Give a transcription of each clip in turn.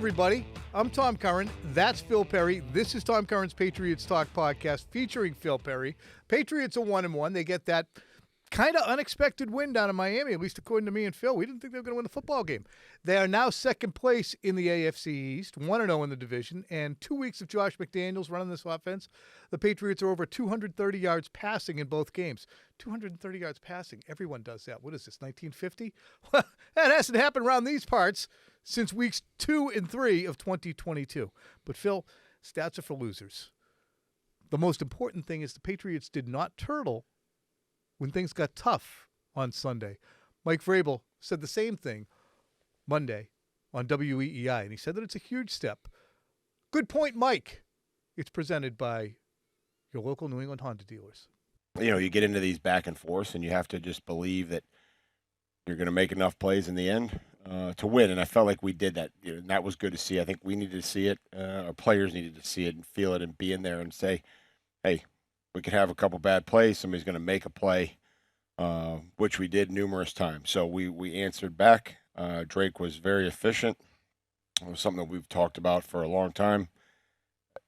everybody. I'm Tom Curran. That's Phil Perry. This is Tom Curran's Patriots Talk podcast featuring Phil Perry. Patriots are 1-1. They get that kind of unexpected win down in Miami, at least according to me and Phil. We didn't think they were going to win the football game. They are now second place in the AFC East, 1-0 in the division, and 2 weeks of Josh McDaniels running this offense, the Patriots are over 230 yards passing in both games. 230 yards passing. Everyone does that. What is this, 1950? Well, that hasn't happened around these parts since weeks 2 and 3 of 2022. But, Phil, stats are for losers. The most important thing is the Patriots did not turtle when things got tough on Sunday. Mike Vrabel said the same thing Monday on WEEI, and he said that it's a huge step. Good point, Mike. It's presented by your local New England Honda dealers. You know, you get into these back and forths, and you have to just believe that you're going to make enough plays in the end to win. And I felt like we did that. You know, and that was good to see. I think we needed to see it. Our players needed to see it and feel it and be in there and say, hey, we could have a couple bad plays. Somebody's going to make a play, which we did numerous times. So we answered back. Drake was very efficient. It was something that we've talked about for a long time,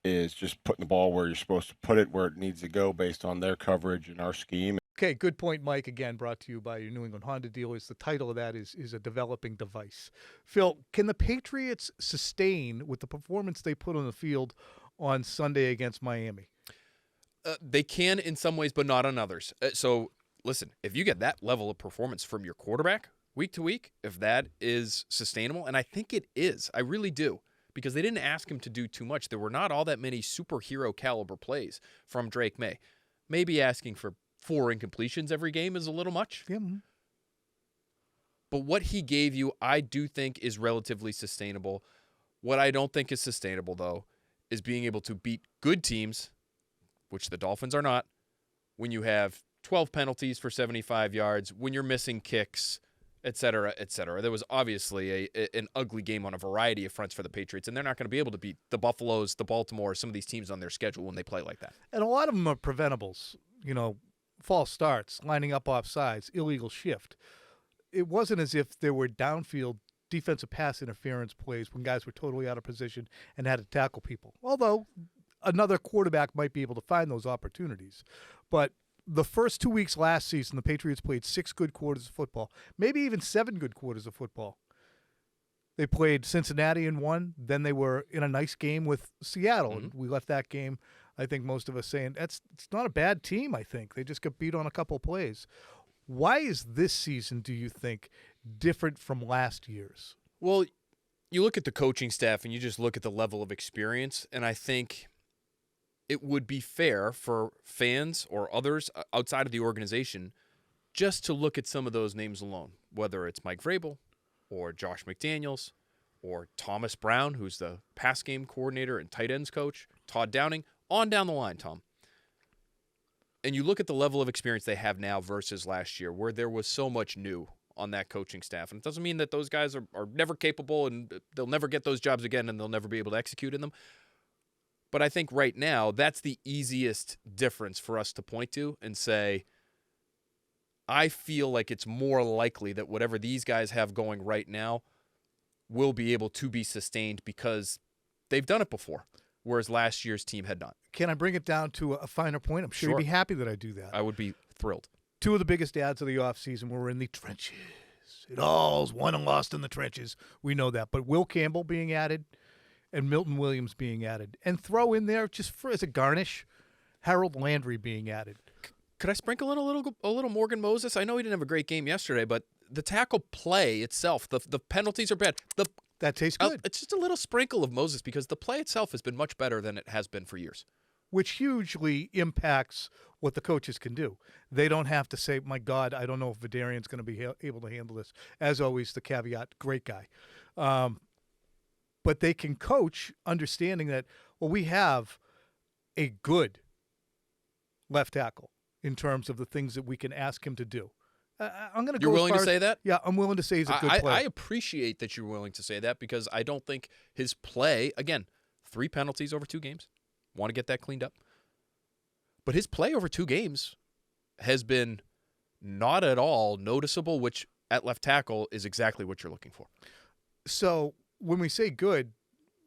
is just putting the ball where you're supposed to put it, where it needs to go based on their coverage and our scheme. Okay, good point, Mike. Again, brought to you by your New England Honda dealers. The title of that is a developing device. Phil, can the Patriots sustain with the performance they put on the field on Sunday against Miami? They can in some ways, but not on others. So, listen, if you get that level of performance from your quarterback week to week, if that is sustainable, and I think it is, I really do, because they didn't ask him to do too much. There were not all that many superhero caliber plays from Drake Maye. Maybe asking for 4 incompletions every game is a little much. Yeah. But what he gave you, I do think is relatively sustainable. What I don't think is sustainable, though, is being able to beat good teams, which the Dolphins are not, when you have 12 penalties for 75 yards, when you're missing kicks, et cetera, et cetera. There was obviously an ugly game on a variety of fronts for the Patriots, and they're not going to be able to beat the Buffaloes, the Baltimore, some of these teams on their schedule when they play like that. And a lot of them are preventables, false starts, lining up off sides, illegal shift. It wasn't as if there were downfield defensive pass interference plays when guys were totally out of position and had to tackle people, although another quarterback might be able to find those opportunities. But the first 2 weeks last season, the Patriots played 6 good quarters of football, maybe even 7 good quarters of football. They played Cincinnati in one, then they were in a nice game with Seattle. Mm-hmm. And we left that game, I think most of us saying, it's not a bad team, I think. They just got beat on a couple plays. Why is this season, do you think, different from last year's? Well, you look at the coaching staff and you just look at the level of experience, and I think it would be fair for fans or others outside of the organization just to look at some of those names alone, whether it's Mike Vrabel or Josh McDaniels or Thomas Brown, who's the pass game coordinator and tight ends coach, Todd Downing, on down the line, Tom. And you look at the level of experience they have now versus last year, where there was so much new on that coaching staff. And it doesn't mean that those guys are never capable and they'll never get those jobs again and they'll never be able to execute in them. But I think right now, that's the easiest difference for us to point to and say, I feel like it's more likely that whatever these guys have going right now will be able to be sustained because they've done it before, whereas last year's team had not. Can I bring it down to a finer point? I'm sure you'd be happy that I do that. I would be thrilled. 2 of the biggest ads of the offseason were in the trenches. It all's won and lost in the trenches. We know that. But Will Campbell being added and Milton Williams being added. And throw in there, just as a garnish, Harold Landry being added. Could I sprinkle in a little Morgan Moses? I know he didn't have a great game yesterday, but the tackle play itself, the penalties are bad. That tastes good. It's just a little sprinkle of Moses because the play itself has been much better than it has been for years. Which hugely impacts what the coaches can do. They don't have to say, my God, I don't know if Vidarian's going to be able to handle this. As always, the caveat, great guy. But they can coach understanding that, well, we have a good left tackle in terms of the things that we can ask him to do. I'm going to go. You're willing to say that? Yeah, I'm willing to say he's a good player. I appreciate that you're willing to say that because I don't think his play, again, 3 penalties over 2 games. Want to get that cleaned up. But his play over 2 games has been not at all noticeable, which at left tackle is exactly what you're looking for. So when we say good,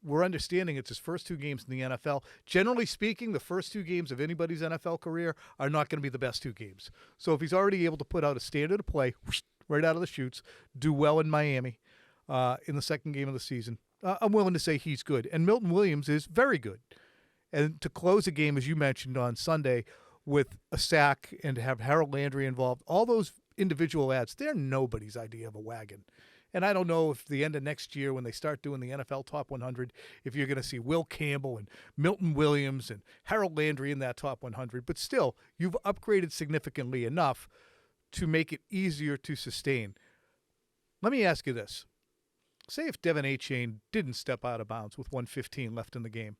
we're understanding it's his first 2 games in the NFL. Generally speaking, the first 2 games of anybody's NFL career are not going to be the best 2 games. So if he's already able to put out a standard of play right out of the chutes, do well in Miami in the second game of the season, I'm willing to say he's good. And Milton Williams is very good. And to close a game, as you mentioned on Sunday, with a sack and to have Harold Landry involved, all those individual ads, they're nobody's idea of a wagon. And I don't know if the end of next year when they start doing the NFL Top 100, if you're going to see Will Campbell and Milton Williams and Harold Landry in that Top 100. But still, you've upgraded significantly enough to make it easier to sustain. Let me ask you this. Say if Devin Achane didn't step out of bounds with 1:15 left in the game,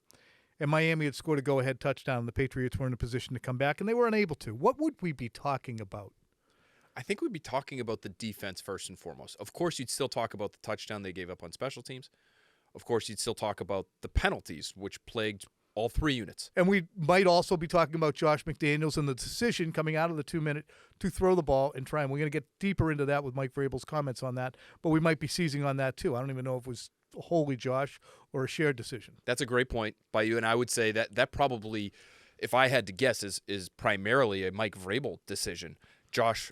and Miami had scored a go-ahead touchdown, and the Patriots were in a position to come back, and they were unable to. What would we be talking about? I think we'd be talking about the defense first and foremost. Of course, you'd still talk about the touchdown they gave up on special teams. Of course, you'd still talk about the penalties, which plagued all 3 units. And we might also be talking about Josh McDaniels and the decision coming out of the 2-minute to throw the ball and try. And we're going to get deeper into that with Mike Vrabel's comments on that, but we might be seizing on that too. I don't even know if it was wholly Josh or a shared decision. That's a great point by you, and I would say that probably, if I had to guess, is primarily a Mike Vrabel decision. Josh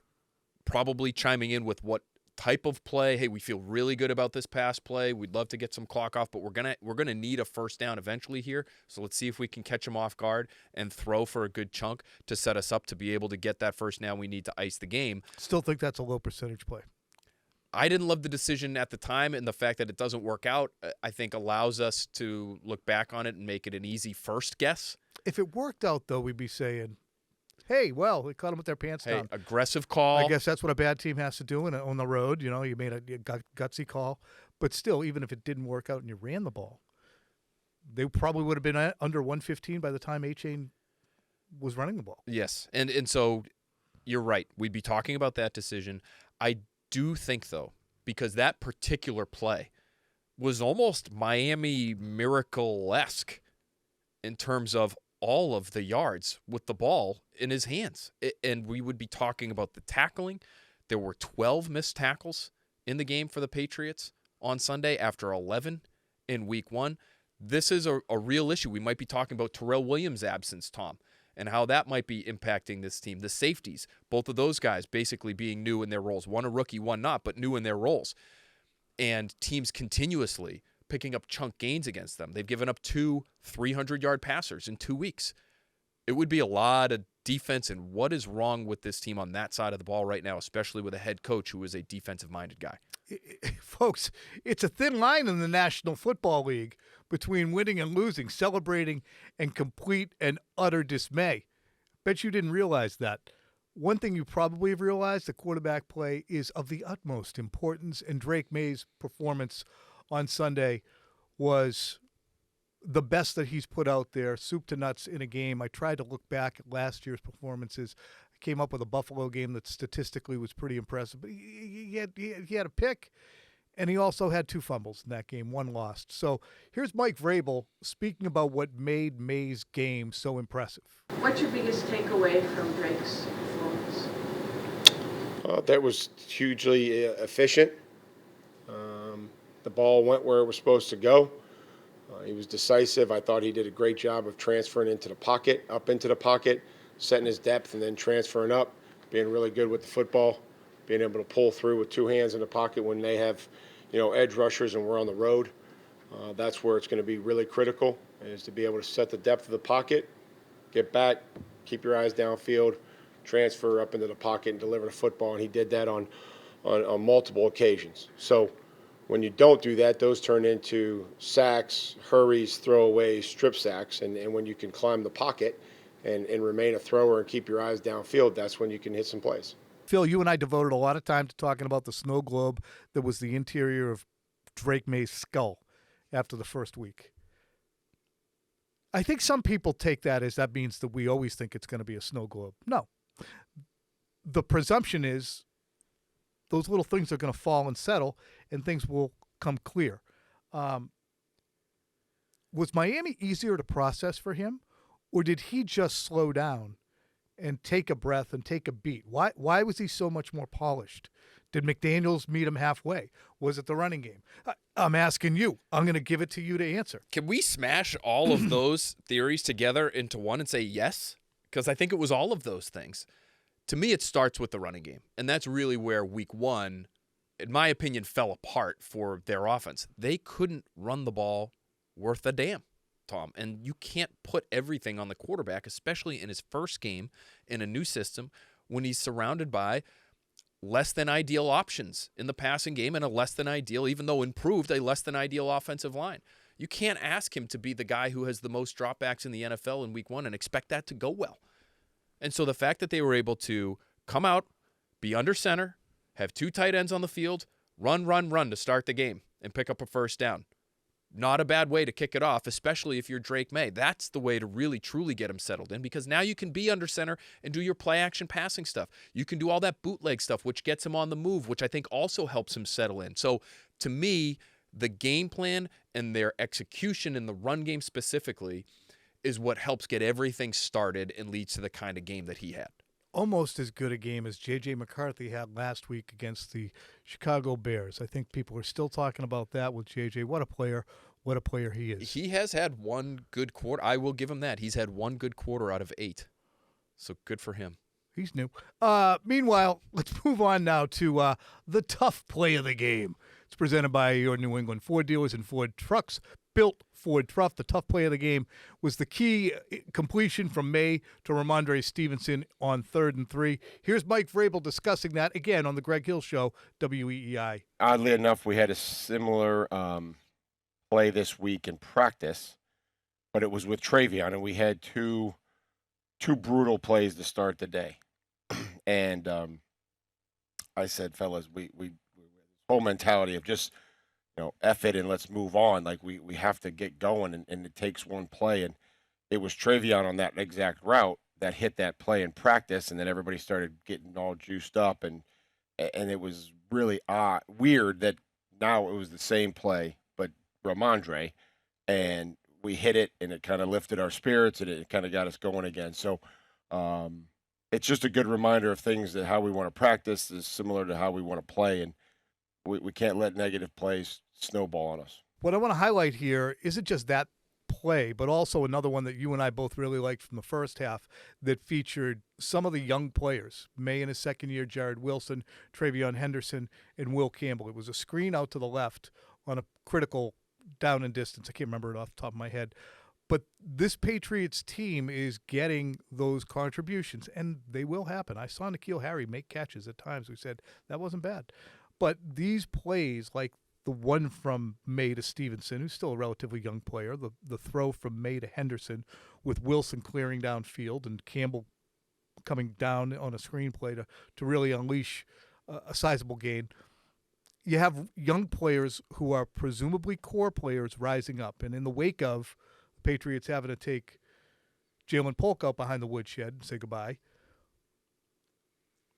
probably chiming in with what type of play. Hey, we feel really good about this pass play. We'd love to get some clock off, but we're gonna need a first down eventually here. So let's see if we can catch him off guard and throw for a good chunk to set us up to be able to get that first down we need to ice the game. Still think that's a low percentage play. I didn't love the decision at the time, and the fact that it doesn't work out, I think, allows us to look back on it and make it an easy first guess. If it worked out, though, we'd be saying, hey, well, they caught them with their pants down. Aggressive call. I guess that's what a bad team has to do on the road. You know, you made a gutsy call. But still, even if it didn't work out and you ran the ball, they probably would have been under 115 by the time Achane was running the ball. Yes, and so you're right. We'd be talking about that decision. I do think, though, because that particular play was almost Miami Miracle-esque in terms of all of the yards with the ball in his hands. And we would be talking about the tackling. There were 12 missed tackles in the game for the Patriots on Sunday after 11 in week 1. This is a real issue. We might be talking about Terrell Williams' absence, Tom, and how that might be impacting this team. The safeties, both of those guys basically being new in their roles. One a rookie, one not, but new in their roles. And teams continuously picking up chunk gains against them. They've given up 2 300-yard passers in 2 weeks. It would be a lot of defense, and what is wrong with this team on that side of the ball right now, especially with a head coach who is a defensive-minded guy? Folks, it's a thin line in the National Football League between winning and losing, celebrating and complete and utter dismay. Bet you didn't realize that. One thing you probably have realized, the quarterback play is of the utmost importance, and Drake Maye's performance on Sunday was the best that he's put out there, soup to nuts in a game. I tried to look back at last year's performances. I came up with a Buffalo game that statistically was pretty impressive. But he had a pick, and he also had 2 fumbles in that game, 1 lost. So here's Mike Vrabel speaking about what made Maye's game so impressive. What's your biggest takeaway from Drake's performance? That was hugely efficient. The ball went where it was supposed to go. He was decisive. I thought he did a great job of transferring into the pocket, up into the pocket, setting his depth, and then transferring up, being really good with the football, being able to pull through with 2 hands in the pocket when they have, edge rushers and we're on the road. That's where it's going to be really critical, is to be able to set the depth of the pocket, get back, keep your eyes downfield, transfer up into the pocket and deliver the football. And he did that on multiple occasions. So when you don't do that, those turn into sacks, hurries, throwaways, strip sacks. And when you can climb the pocket and remain a thrower and keep your eyes downfield, that's when you can hit some plays. Phil, you and I devoted a lot of time to talking about the snow globe that was the interior of Drake Maye's skull after the first week. I think some people take that as that means that we always think it's going to be a snow globe. No. The presumption is those little things are going to fall and settle, and things will come clear. Was Miami easier to process for him, or did he just slow down and take a breath and take a beat? Why was he so much more polished Did McDaniels meet him halfway? Was it the running game? I'm asking you. I'm going to give it to you to answer. Can we smash all of those theories together into one and say yes? Because I think it was all of those things. To me, it starts with the running game. And that's really where week one, in my opinion, fell apart for their offense. They couldn't run the ball worth a damn, Tom. And you can't put everything on the quarterback, especially in his first game in a new system when he's surrounded by less than ideal options in the passing game and a less than ideal, even though improved, a less than ideal offensive line. You can't ask him to be the guy who has the most dropbacks in the NFL in week one and expect that to go well. And so the fact that they were able to come out, be under center, have 2 tight ends on the field, run to start the game and pick up a first down. Not a bad way to kick it off, especially if you're Drake Maye. That's the way to really, truly get him settled in, because now you can be under center and do your play-action passing stuff. You can do all that bootleg stuff, which gets him on the move, which I think also helps him settle in. So, to me, the game plan and their execution in the run game specifically is what helps get everything started and leads to the kind of game that he had. Almost as good a game as J.J. McCarthy had last week against the Chicago Bears. I think people are still talking about that with J.J. What a player he is. He has had one good quarter. I will give him that. He's had one good quarter out of 8. So good for him. He's new. Meanwhile, let's move on now to the tough play of the game. It's presented by your New England Ford dealers and Ford trucks. Built Ford Truck. The tough play of the game was the key completion from Maye to Ramondre Stevenson on 3rd and 3. Here's Mike Vrabel discussing that again on the Greg Hill Show, WEEI. Oddly enough, we had a similar play this week in practice, but it was with Travion, and we had two brutal plays to start the day. And I said, fellas, we whole mentality of just, F it and let's move on. Like we have to get going, and it takes one play. And it was Travion on that exact route that hit that play in practice, and then everybody started getting all juiced up, and it was really weird that now it was the same play, but Ramondre, and we hit it, and it kind of lifted our spirits, and it kind of got us going again. So it's just a good reminder of things that how we want to practice is similar to how we want to play, and we can't let negative plays snowball on us. What I want to highlight here isn't just that play, but also another one that you and I both really liked from the first half that featured some of the young players. Maye in his second year, Jared Wilson, Travion Henderson, and Will Campbell. It was a screen out to the left on a critical down and distance. I can't remember it off the top of my head. But this Patriots team is getting those contributions, and they will happen. I saw N'Keal Harry make catches at times. We said that wasn't bad. But these plays, like the one from Maye to Stevenson, who's still a relatively young player, the throw from Maye to Henderson with Wilson clearing downfield and Campbell coming down on a screen play to really unleash a sizable gain. You have young players who are presumably core players rising up. And in the wake of the Patriots having to take Jalen Polk out behind the woodshed and say goodbye,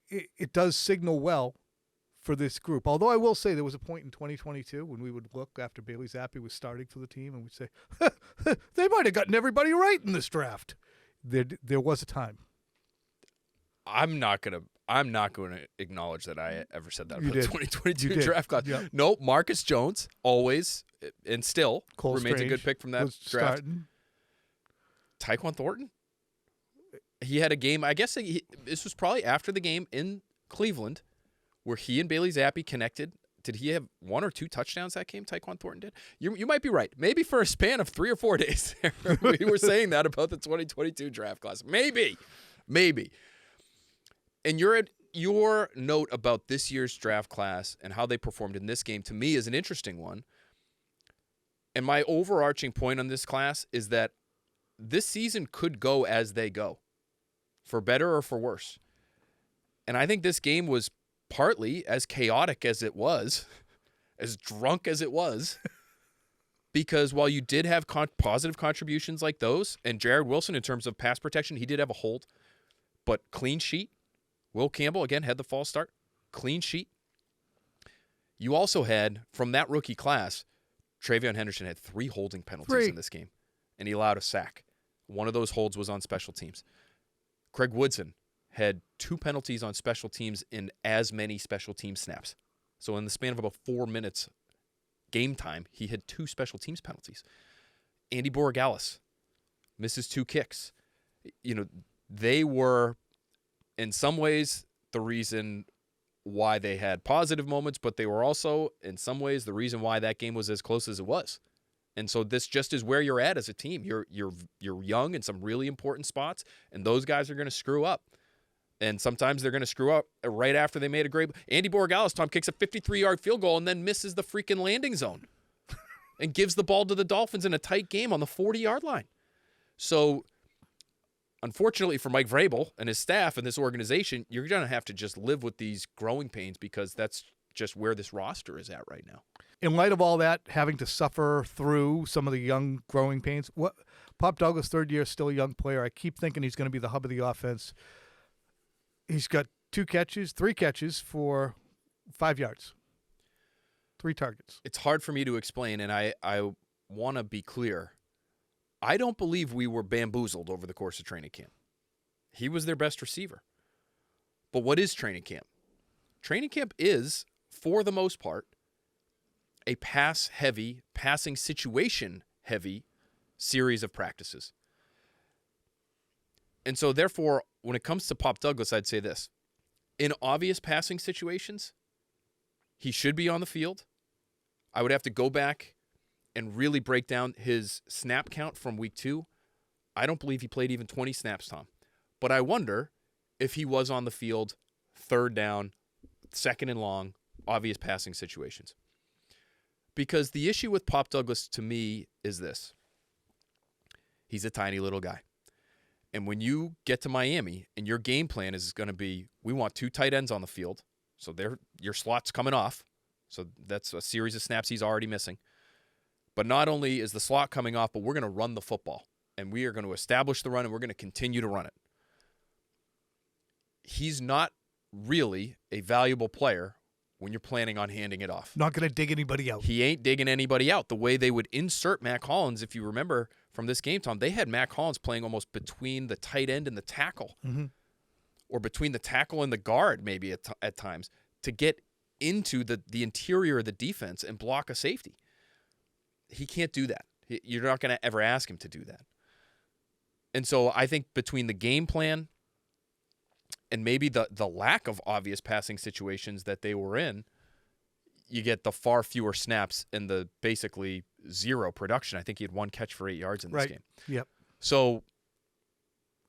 it does signal well for this group. Although I will say there was a point in 2022 when we would look after Bailey Zappi was starting for the team and we'd say, they might have gotten everybody right in this draft. There was a time. I'm not going to acknowledge that I ever said that about the 2022 You draft class. Yep. No, Marcus Jones always and still Cole remains Strange a good pick from that was draft. starting. Tyquan Thornton? He had a game, I guess this was probably after the game in Cleveland where he and Bailey Zappi connected. Did he have 1 or 2 touchdowns that game, Tyquan Thornton did? You might be right. Maybe for a span of 3 or 4 days we were saying that about the 2022 draft class. Maybe. And your note about this year's draft class and how they performed in this game, to me, is an interesting one. And my overarching point on this class is that this season could go as they go, for better or for worse. And I think this game was partly as chaotic as it was, as drunk as it was, because while you did have positive contributions like those, and Jared Wilson, in terms of pass protection, he did have a hold, but clean sheet. Will Campbell, again, had the false start. Clean sheet. You also had, from that rookie class, Travion Henderson had 3 holding penalties in this game, and he allowed a sack. One of those holds was on special teams. Craig Woodson, had 2 penalties on special teams in as many special team snaps. So in the span of about 4 minutes game time, he had 2 special teams penalties. Andy Borregales misses 2 kicks. They were in some ways the reason why they had positive moments, but they were also in some ways the reason why that game was as close as it was. And so this just is where you're at as a team. You're young in some really important spots, and those guys are going to screw up. And sometimes they're going to screw up right after they made a great. Andy Borregales, Tom, kicks a 53-yard field goal and then misses the freaking landing zone and gives the ball to the Dolphins in a tight game on the 40-yard line. So, unfortunately for Mike Vrabel and his staff and this organization, you're going to have to just live with these growing pains because that's just where this roster is at right now. In light of all that, having to suffer through some of the young growing pains, Pop Douglas, third year, still a young player. I keep thinking he's going to be the hub of the offense. He's got 3 catches for 5 yards, 3 targets. It's hard for me to explain, and I want to be clear. I don't believe we were bamboozled over the course of training camp. He was their best receiver. But what is training camp? Training camp is, for the most part, a pass-heavy, passing situation-heavy series of practices. And so, therefore, when it comes to Pop Douglas, I'd say this. In obvious passing situations, he should be on the field. I would have to go back and really break down his snap count from week 2. I don't believe he played even 20 snaps, Tom. But I wonder if he was on the field, third down, second and long, obvious passing situations. Because the issue with Pop Douglas to me is this. He's a tiny little guy. And when you get to Miami and your game plan is going to be, we want 2 tight ends on the field. So your slot's coming off. So that's a series of snaps he's already missing. But not only is the slot coming off, but we're going to run the football. And we are going to establish the run, and we're going to continue to run it. He's not really a valuable player when you're planning on handing it off. Not going to dig anybody out. He ain't digging anybody out. The way they would insert Mac Hollins, if you remember from this game, Tom, they had Mac Hollins playing almost between the tight end and the tackle. Mm-hmm. Or between the tackle and the guard maybe at times to get into the interior of the defense and block a safety. He can't do that. You're not going to ever ask him to do that. And so I think between the game plan and maybe the lack of obvious passing situations that they were in, you get the far fewer snaps and the basically zero production. I think he had 1 catch for 8 yards in this game. Yep. So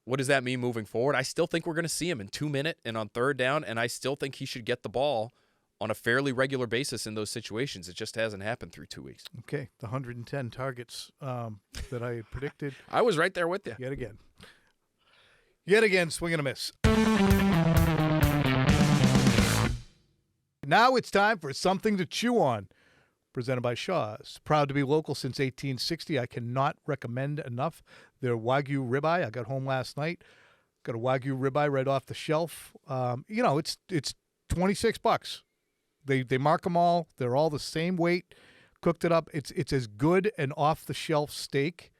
what does that mean moving forward? I still think we're going to see him in 2-minute and on third down, and I still think he should get the ball on a fairly regular basis in those situations. It just hasn't happened through 2 weeks. Okay, the 110 targets that I had predicted. I was right there with you. Yet again, swing and a miss. Now it's time for something to chew on. Presented by Shaw's. Proud to be local since 1860. I cannot recommend enough their Wagyu ribeye. I got home last night. Got a Wagyu ribeye right off the shelf. It's $26. They mark them all. They're all the same weight. Cooked it up. It's as good an off-the-shelf steak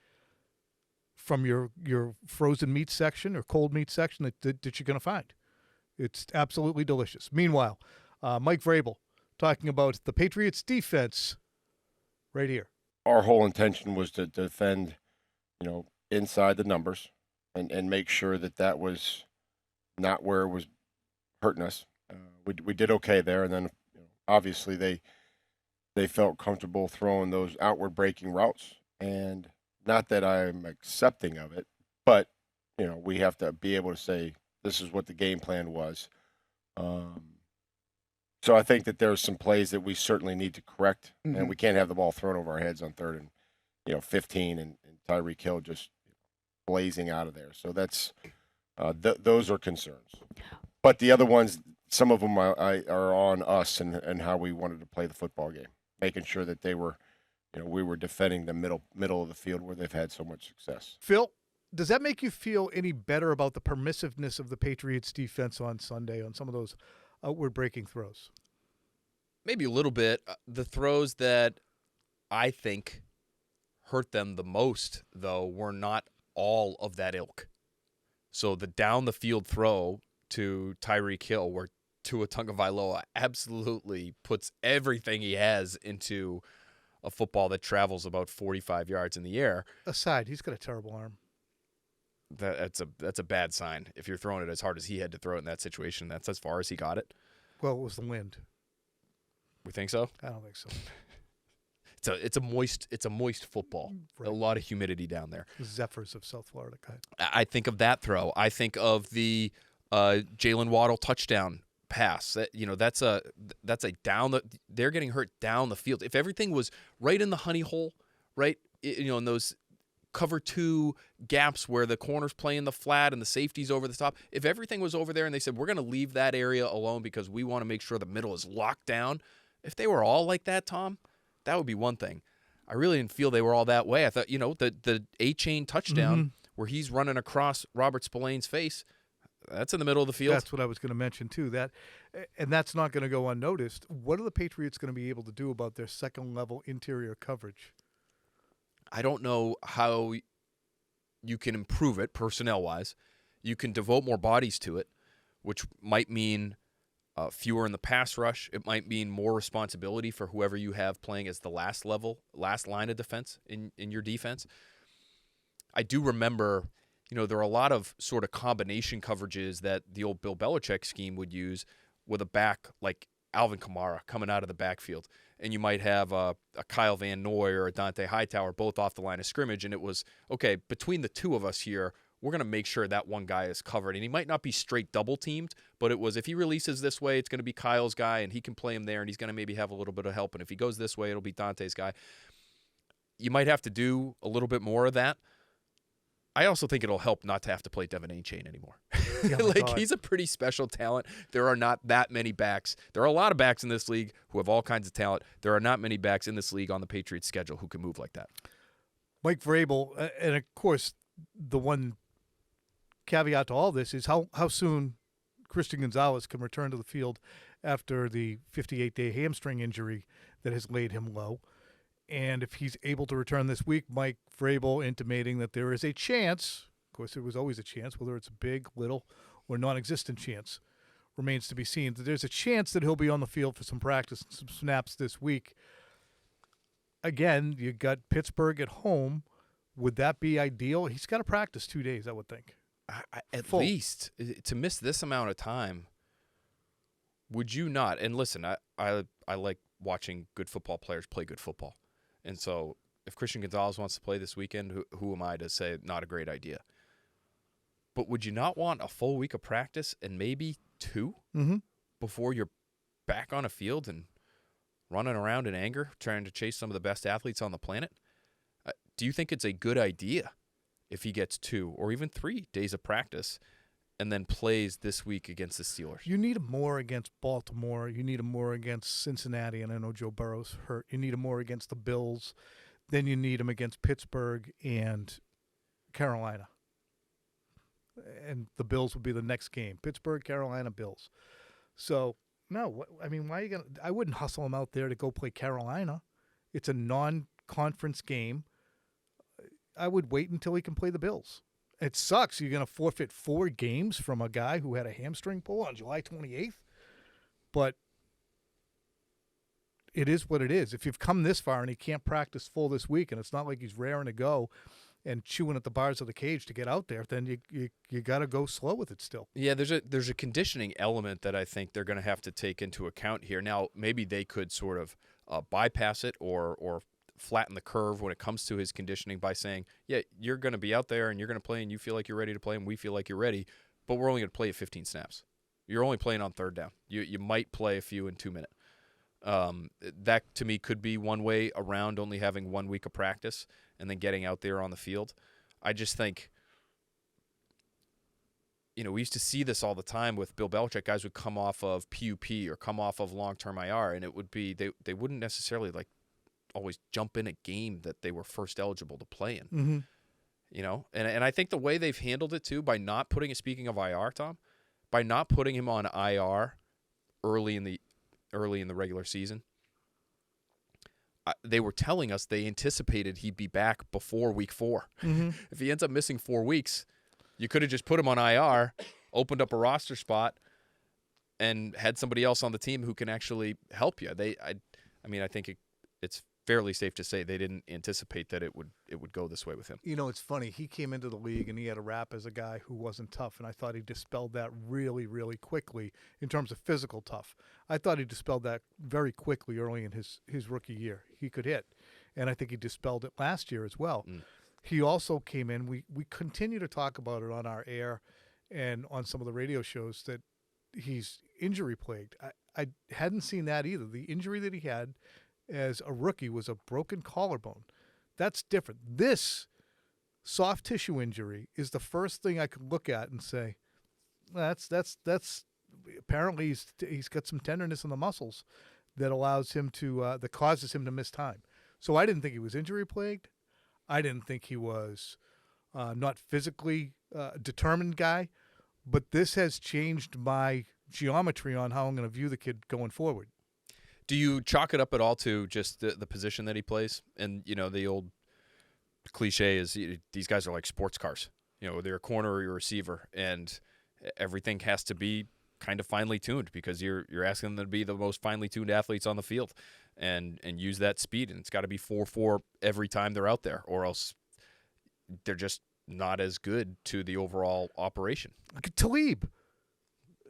from your frozen meat section or cold meat section that you're going to find. It's absolutely delicious. Meanwhile, Mike Vrabel talking about the Patriots defense right here. Our whole intention was to defend, inside the numbers and make sure that was not where it was hurting us. We did okay there, and then obviously they felt comfortable throwing those outward breaking routes, and not that I'm accepting of it, but we have to be able to say this is what the game plan was. So I think that there's some plays that we certainly need to correct, and we can't have the ball thrown over our heads on 3rd and 15 and Tyreek Hill just blazing out of there. So that's those are concerns. But the other ones, some of them are on us and how we wanted to play the football game, making sure that they were, we were defending the middle of the field where they've had so much success. Phil, does that make you feel any better about the permissiveness of the Patriots defense on Sunday on some of those outward breaking throws? Maybe a little bit. The throws that I think hurt them the most, though, were not all of that ilk. So the down the field throw to Tyreek Hill, where Tua Tagovailoa absolutely puts everything he has into a football that travels about 45 yards in the air. Aside, he's got a terrible arm. That's a bad sign. If you're throwing it as hard as he had to throw it in that situation, that's as far as he got it. Well, it was the wind. We think so? I don't think so. It's a moist football. Right. A lot of humidity down there. Zephyrs of South Florida. I think of that throw. I think of the Jalen Waddle touchdown pass. That's a down they're getting hurt down the field. If everything was right in the honey hole, right, in those cover 2 gaps where the corner's playing the flat and the safety's over the top, if everything was over there and they said, we're going to leave that area alone because we want to make sure the middle is locked down, if they were all like that, Tom, that would be one thing. I really didn't feel they were all that way. I thought, the A-chain touchdown where he's running across Robert Spillane's face, that's in the middle of the field. That's what I was going to mention, too. And that's not going to go unnoticed. What are the Patriots going to be able to do about their second-level interior coverage? I don't know how you can improve it personnel-wise. You can devote more bodies to it, which might mean fewer in the pass rush. It might mean more responsibility for whoever you have playing as the last line of defense in your defense. I do remember, there are a lot of sort of combination coverages that the old Bill Belichick scheme would use with a back like Alvin Kamara coming out of the backfield. And you might have a Kyle Van Noy or a Dante Hightower both off the line of scrimmage. And it was, okay, between the two of us here, we're going to make sure that one guy is covered. And he might not be straight double-teamed, but it was if he releases this way, it's going to be Kyle's guy, and he can play him there, and he's going to maybe have a little bit of help. And if he goes this way, it'll be Dante's guy. You might have to do a little bit more of that. I also think it'll help not to have to play Devin Achane anymore. God. He's a pretty special talent. There are not that many backs. There are a lot of backs in this league who have all kinds of talent. There are not many backs in this league on the Patriots schedule who can move like that. Mike Vrabel, and of course, the one caveat to all this is how soon Christian Gonzalez can return to the field after the 58-day hamstring injury that has laid him low. And if he's able to return this week, Mike Vrabel intimating that there is a chance, of course there was always a chance, whether it's a big, little, or non-existent chance, remains to be seen. There's a chance that he'll be on the field for some practice and some snaps this week. Again, you got Pittsburgh at home. Would that be ideal? He's got to practice 2 days, I would think. At least to miss this amount of time, would you not? And listen, I like watching good football players play good football. And so if Christian Gonzalez wants to play this weekend, who am I to say not a great idea? But would you not want a full week of practice and maybe 2 before you're back on a field and running around in anger, trying to chase some of the best athletes on the planet? Do you think it's a good idea if he gets 2 or even 3 days of practice and then plays this week against the Steelers? You need him more against Baltimore. You need him more against Cincinnati, and I know Joe Burrow's hurt. You need him more against the Bills. Then you need him against Pittsburgh and Carolina. And the Bills would be the next game. Pittsburgh, Carolina, Bills. So, no, I mean, why are you going to – I wouldn't hustle him out there to go play Carolina. It's a non-conference game. I would wait until he can play the Bills. It sucks. You're going to forfeit 4 games from a guy who had a hamstring pull on July 28th. But it is what it is. If you've come this far and he can't practice full this week, and it's not like he's raring to go and chewing at the bars of the cage to get out there, then you got to go slow with it still. Yeah, there's a conditioning element that I think they're going to have to take into account here. Now, maybe they could sort of bypass it or flatten the curve when it comes to his conditioning by saying, yeah, you're going to be out there and you're going to play and you feel like you're ready to play and we feel like you're ready, but we're only going to play you 15 snaps. You're only playing on third down. You might play a few in 2 minutes. That, to me, could be one way around only having 1 week of practice and then getting out there on the field. I just think, we used to see this all the time with Bill Belichick. Guys would come off of PUP or come off of long-term IR, and it would be they wouldn't necessarily always jump in a game that they were first eligible to play in. And I think the way they've handled it too, by not putting, speaking of IR, Tom, by not putting him on IR early in the regular season, they were telling us they anticipated he'd be back before week 4. If he ends up missing 4 weeks, you could have just put him on IR opened up a roster spot and had somebody else on the team who can actually help you. I think it's fairly safe to say they didn't anticipate that it would go this way with him. You know, it's funny. He came into the league and he had a rap as a guy who wasn't tough, and I thought he dispelled that really, really quickly in terms of physical tough. I thought he dispelled that very quickly early in his rookie year. He could hit, and I think he dispelled it last year as well. He also came in. We continue to talk about it on our air and on some of the radio shows that he's injury plagued. I hadn't seen that either. The injury that he had as a rookie was a broken collarbone. That's different. This soft tissue injury is the first thing I could look at and say, that's apparently he's got some tenderness in the muscles that allows him to that causes him to miss time. So I didn't think he was injury plagued. I didn't think he was not physically determined guy, but this has changed my geometry on how I'm going to view the kid going forward. Do you chalk it up at all to just the position that he plays? And, the old cliche is these guys are like sports cars. They're a corner or you're a receiver, and everything has to be kind of finely tuned because you're asking them to be the most finely tuned athletes on the field and use that speed. And it's got to be 4.4 every time they're out there, or else they're just not as good to the overall operation. Talib.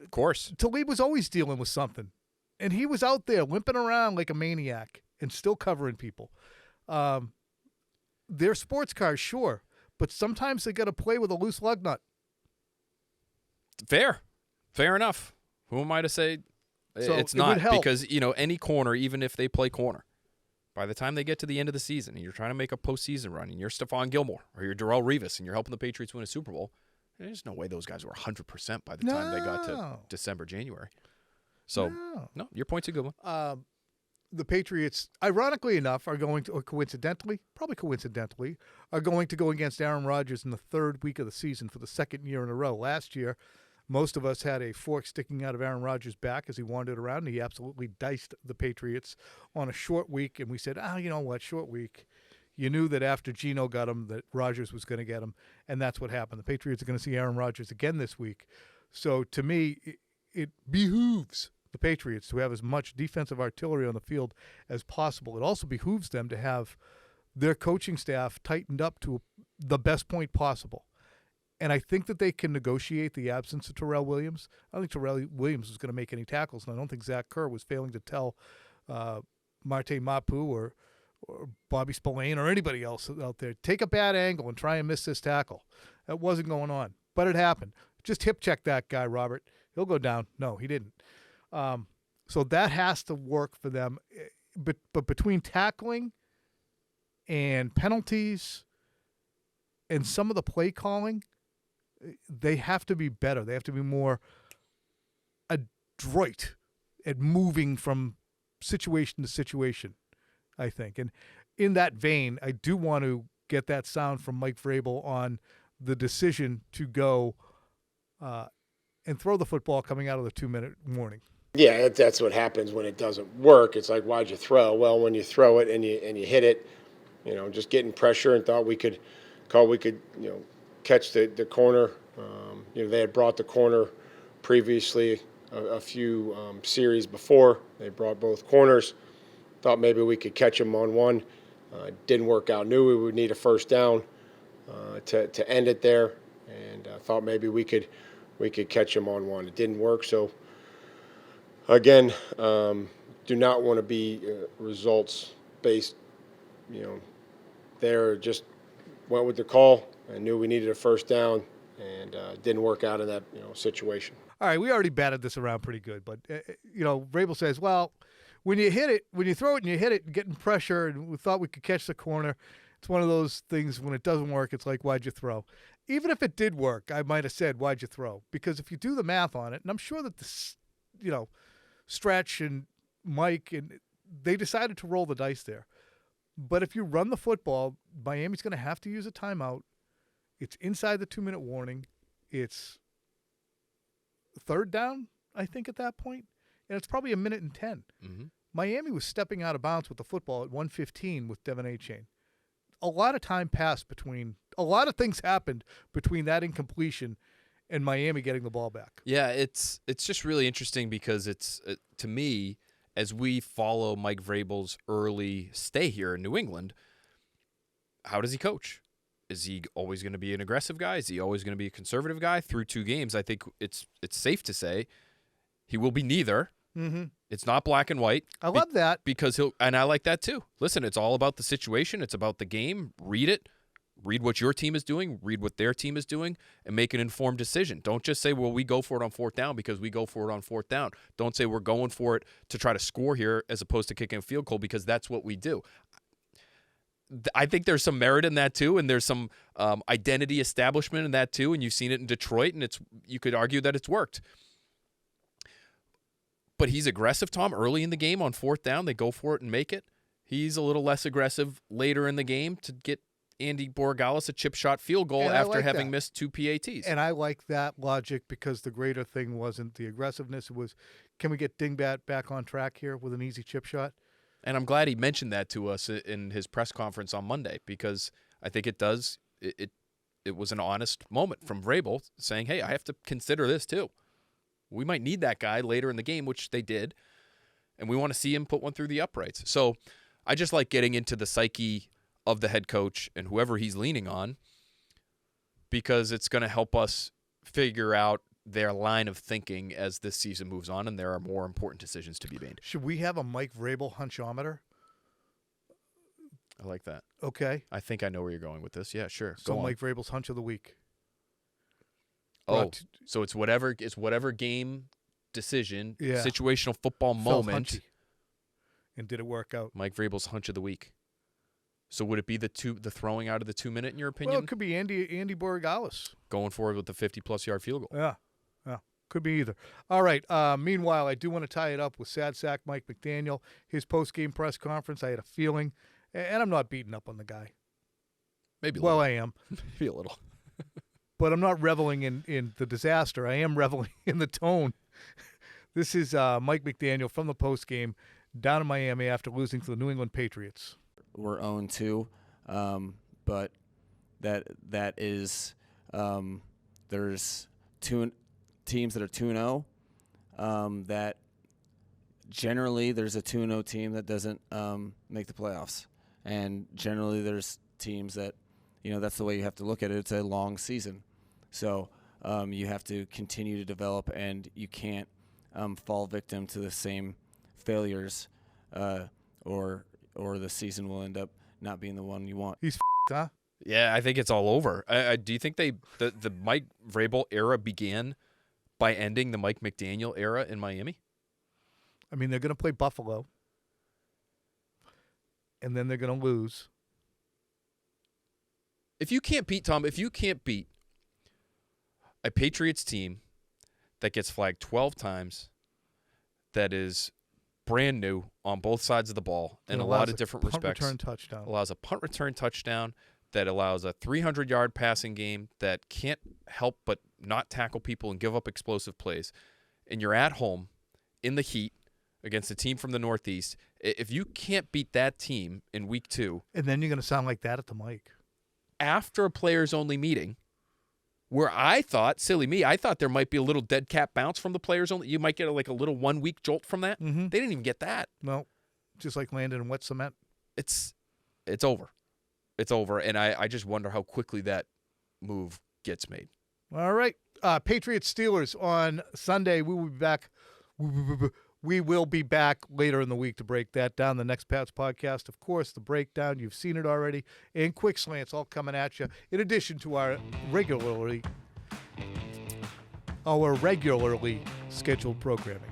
Of course. Talib was always dealing with something. And he was out there limping around like a maniac and still covering people. They're sports cars, sure, but sometimes they got to play with a loose lug nut. Fair enough. Who am I to say it's not? Because any corner, even if they play corner, by the time they get to the end of the season and you're trying to make a postseason run and you're Stephon Gilmore or you're Darrelle Revis and you're helping the Patriots win a Super Bowl, there's no way those guys were 100% by the time they got to December, January. So, no, your point's a good one. The Patriots, ironically enough, are going to, or probably coincidentally, are going to go against Aaron Rodgers in the third week of the season for the second year in a row. Last year, most of us had a fork sticking out of Aaron Rodgers' back as he wandered around, and he absolutely diced the Patriots on a short week. And we said, you know what, short week. You knew that after Geno got him, that Rodgers was going to get him, and that's what happened. The Patriots are going to see Aaron Rodgers again this week. So, to me, it behooves the Patriots to have as much defensive artillery on the field as possible. It also behooves them to have their coaching staff tightened up to the best point possible. And I think that they can negotiate the absence of Terrell Williams. I don't think Terrell Williams was going to make any tackles, and I don't think Zach Kerr was failing to tell Marte Mapu or Bobby Spillane or anybody else out there, take a bad angle and try and miss this tackle. That wasn't going on, but it happened. Just hip check that guy, Robert. He'll go down. No, he didn't. So that has to work for them. But between tackling and penalties and some of the play calling, they have to be better. They have to be more adroit at moving from situation to situation, I think. And in that vein, I do want to get that sound from Mike Vrabel on the decision to go and throw the football coming out of the 2-minute warning. Yeah, that's what happens when it doesn't work. It's like, why'd you throw? Well, when you throw it and you hit it, just getting pressure and thought we could catch the corner. They had brought the corner previously a few series before. They brought both corners. Thought maybe we could catch them on one. Didn't work out. Knew we would need a first down to end it there, and thought maybe we could catch them on one. It didn't work, so. Again, do not want to be results-based. There just went with the call and knew we needed a first down, and didn't work out in that situation. All right, we already batted this around pretty good, but Vrabel says, well, when you throw it and you hit it, getting pressure, and we thought we could catch the corner. It's one of those things when it doesn't work, it's like, why'd you throw? Even if it did work, I might have said, why'd you throw? Because if you do the math on it, and I'm sure that Stretch and Mike, and they decided to roll the dice there. But if you run the football, Miami's going to have to use a timeout. It's inside the 2-minute warning. It's third down, I think, at that point. And it's probably 1:10. Mm-hmm. Miami was stepping out of bounds with the football at 1:15 with Devin Achane. A lot of time passed a lot of things happened between that incompletion and Miami getting the ball back. Yeah, it's just really interesting because to me, as we follow Mike Vrabel's early stay here in New England, how does he coach? Is he always going to be an aggressive guy? Is he always going to be a conservative guy? Through 2 games, I think it's safe to say he will be neither. Mm-hmm. It's not black and white. I love that. Because and I like that too. Listen, it's all about the situation. It's about the game. Read it. Read what your team is doing. Read what their team is doing, and make an informed decision. Don't just say, well, we go for it on 4th down because we go for it on 4th down. Don't say we're going for it to try to score here as opposed to kicking a field goal because that's what we do. I think there's some merit in that too, and there's some identity establishment in that too, and you've seen it in Detroit, and you could argue that it's worked. But he's aggressive, Tom, early in the game on 4th down. They go for it and make it. He's a little less aggressive later in the game to get Andy Borregales a chip shot field goal after having missed 2 PATs. And I like that logic because the greater thing wasn't the aggressiveness. It was, can we get Dingbat back on track here with an easy chip shot? And I'm glad he mentioned that to us in his press conference on Monday because I think it does. It was an honest moment from Vrabel saying, hey, I have to consider this too. We might need that guy later in the game, which they did, and we want to see him put one through the uprights. So I just like getting into the psyche of the head coach and whoever he's leaning on because it's going to help us figure out their line of thinking as this season moves on, and there are more important decisions to be made. Should we have a Mike Vrabel hunchometer? I like that. Okay. I think I know where you're going with this. Yeah, sure. So Go on. Mike Vrabel's hunch of the week. Oh, so it's whatever game decision, situational football moment. Hunchy. And did it work out? Mike Vrabel's hunch of the week. So would it be the throwing out of the 2 minute in your opinion? Well, it could be Andy Borregales going forward with the 50-plus yard field goal. Yeah. Could be either. All right. Meanwhile, I do want to tie it up with Sad Sack Mike McDaniel. His post-game press conference, I had a feeling, and I'm not beating up on the guy. Maybe a little. Well, I am. Maybe a little. But I'm not reveling in the disaster. I am reveling in the tone. This is Mike McDaniel from the post-game down in Miami after losing to the New England Patriots. We're 0-2, but that is there's 2 teams that are 2-0. That generally there's a 2-0 team that doesn't make the playoffs, and generally there's teams that that's the way you have to look at it. It's a long season, so you have to continue to develop, and you can't fall victim to the same failures, or the season will end up not being the one you want. He's huh? Yeah, I think it's all over. Do you think the Mike Vrabel era began by ending the Mike McDaniel era in Miami? I mean, they're going to play Buffalo, and then they're going to lose. If you can't beat a Patriots team that gets flagged 12 times, that is brand new on both sides of the ball in a lot of different respects. Punt return touchdown. Allows a punt return touchdown that allows a 300-yard passing game that can't help but not tackle people and give up explosive plays. And you're at home in the heat against a team from the Northeast. If you can't beat that team in week 2. And then you're going to sound like that at the mic. After a players-only meeting, where I thought there might be a little dead cat bounce from the players-only. You might get a little 1 week jolt from that. Mm-hmm. They didn't even get that. No, just like landing in wet cement. It's over. It's over, and I just wonder how quickly that move gets made. All right. Patriots Steelers on Sunday. We will be back. We will be back later in the week to break that down. The Next Pats podcast, of course, the breakdown. You've seen it already. And quick slants all coming at you, in addition to our regularly scheduled programming.